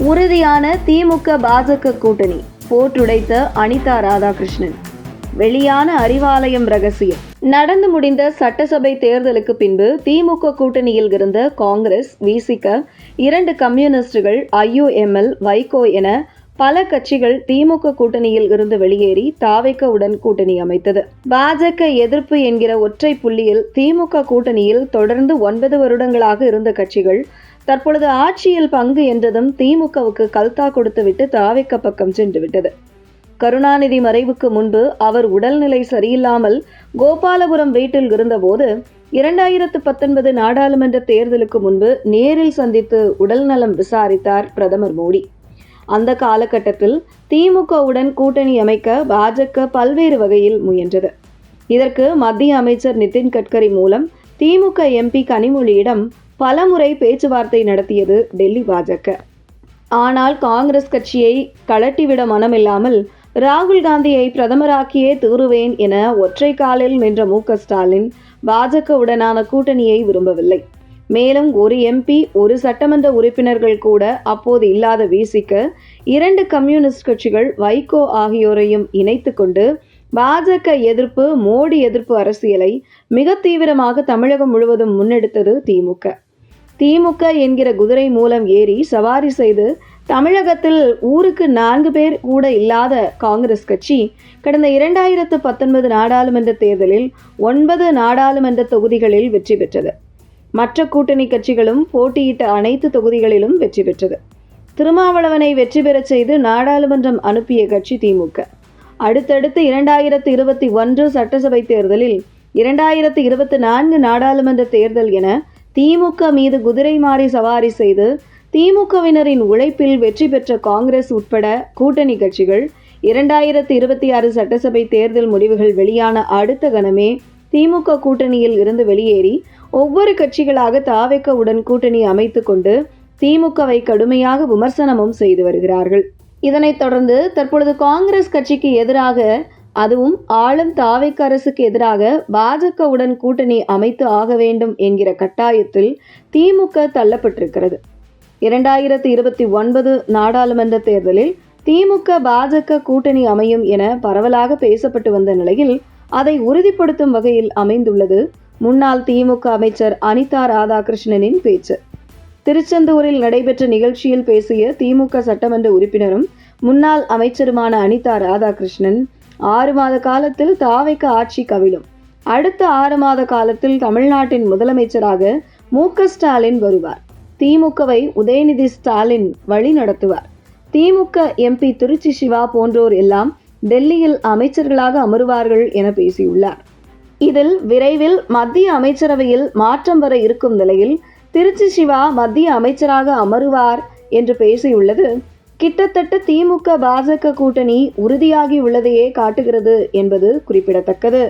உறுதியான திமுக பாஜக கூட்டணி போட்டுடைத்த அனிதா ராதாகிருஷ்ணன். வெளியான அறிவாலயம் ரகசியம். நடந்து முடிந்த சட்டசபை தேர்தலுக்கு பின்பு திமுக கூட்டணியில் இருந்த காங்கிரஸ், விசிக, 2 கம்யூனிஸ்டுகள், IUML, வைகோ என பல கட்சிகள் திமுக கூட்டணியில் இருந்து வெளியேறி தாவேகவுடன் கூட்டணி அமைத்தது. பாஜக எதிர்ப்பு என்கிற ஒற்றை புள்ளியில் திமுக கூட்டணியில் தொடர்ந்து 9 வருடங்களாக இருந்த கட்சிகள் தற்பொழுது ஆட்சியில் பங்கு என்றதும் திமுகவுக்கு கல்தா கொடுத்துவிட்டு தாவேக பக்கம் சென்று விட்டது. கருணாநிதி மறைவுக்கு முன்பு அவர் உடல்நிலை சரியில்லாமல் கோபாலபுரம் வீட்டில் இருந்தபோது 2019 நாடாளுமன்ற தேர்தலுக்கு முன்பு நேரில் சந்தித்து உடல்நலம் விசாரித்தார் பிரதமர் மோடி. அந்த காலகட்டத்தில் திமுகவுடன் கூட்டணி அமைக்க பாஜக பல்வேறு வகையில் முயன்றது. இதற்கு மத்திய அமைச்சர் நிதின் கட்கரி மூலம் திமுக MP கனிமொழியிடம் பலமுறை பேச்சுவார்த்தை நடத்தியது டெல்லி பாஜக. ஆனால் காங்கிரஸ் கட்சியை கலட்டிவிட மனமில்லாமல் ராகுல் காந்தியை பிரதமராக்கியே தீருவேன் என ஒற்றை காலில் நின்ற MK-ஸ்டாலின் பாஜகவுடனான கூட்டணியை விரும்பவில்லை. மேலும் ஒரு MP, 1 சட்டமன்ற உறுப்பினர்கள் கூட அப்போது இல்லாத விசிக, 2 கம்யூனிஸ்ட் கட்சிகள், வைகோ ஆகியோரையும் இணைத்து கொண்டு பாஜக எதிர்ப்பு, மோடி எதிர்ப்பு அரசியலை மிக தீவிரமாக தமிழகம் முழுவதும் முன்னெடுத்தது திமுக. திமுக என்கிற குதிரை மூலம் ஏறி சவாரி செய்து தமிழகத்தில் ஊருக்கு 4 பேர் கூட இல்லாத காங்கிரஸ் கட்சி கடந்த 2019 நாடாளுமன்ற தேர்தலில் 9 நாடாளுமன்ற தொகுதிகளில் வெற்றி பெற்றது. மற்ற கூட்டணி கட்சிகளும் போட்டியிட்ட அனைத்து தொகுதிகளிலும் வெற்றி பெற்றது. திருமாவளவனை வெற்றி பெறச் செய்து நாடாளுமன்றம் அனுப்பிய கட்சி திமுக. அடுத்தடுத்து 2021 சட்டசபை தேர்தலில், 2024 நாடாளுமன்ற தேர்தல் என திமுக மீது குதிரை மாறி சவாரி செய்து திமுகவினரின் உழைப்பில் வெற்றி பெற்ற காங்கிரஸ் உட்பட கூட்டணி கட்சிகள் 2026 சட்டசபை தேர்தல் முடிவுகள் வெளியான அடுத்த கணமே திமுக கூட்டணியில் இருந்து வெளியேறி ஒவ்வொரு கட்சிகளாக தாவேகவுடன் கூட்டணி அமைத்து கொண்டு திமுகவை கடுமையாக விமர்சனமும் செய்து வருகிறார்கள். இதனைத் தொடர்ந்து தற்பொழுது காங்கிரஸ் கட்சிக்கு எதிராக, அதுவும் ஆளும் தாவேக அரசுக்கு எதிராக பாஜகவுடன் கூட்டணி அமைத்து ஆக வேண்டும் என்கிற கட்டாயத்தில் திமுக தள்ளப்பட்டிருக்கிறது. 2029 நாடாளுமன்ற தேர்தலில் திமுக பாஜக கூட்டணி அமையும் என பரவலாக பேசப்பட்டு வந்த நிலையில் அதை உறுதிப்படுத்தும் வகையில் அமைந்துள்ளது முன்னாள் திமுக அமைச்சர் அனிதா ராதாகிருஷ்ணனின் பேச்சு. திருச்செந்தூரில் நடைபெற்ற நிகழ்ச்சியில் பேசிய திமுக சட்டமன்ற உறுப்பினரும் முன்னாள் அமைச்சருமான அனிதா ராதாகிருஷ்ணன், 6 மாத காலத்தில் தாவேக ஆட்சி கவிழும். அடுத்த 6 மாத காலத்தில் தமிழ்நாட்டின் முதலமைச்சராக MK-ஸ்டாலின் வருவார். திமுகவை உதயநிதி ஸ்டாலின் வழி நடத்துவார். திமுக MP திருச்சி சிவா போன்றோர் எல்லாம் டெல்லியில் அமைச்சர்களாக அமருவார்கள் என பேசியுள்ளார். இதில் விரைவில் மத்திய அமைச்சரவையில் மாற்றம் வர இருக்கும் நிலையில் திருச்சி சிவா மத்திய அமைச்சராக அமருவார் என்று பேசியுள்ளது கிட்டத்தட்ட திமுக பாஜக கூட்டணி உறுதியாகி உள்ளதையே காட்டுகிறது என்பது குறிப்பிடத்தக்கது.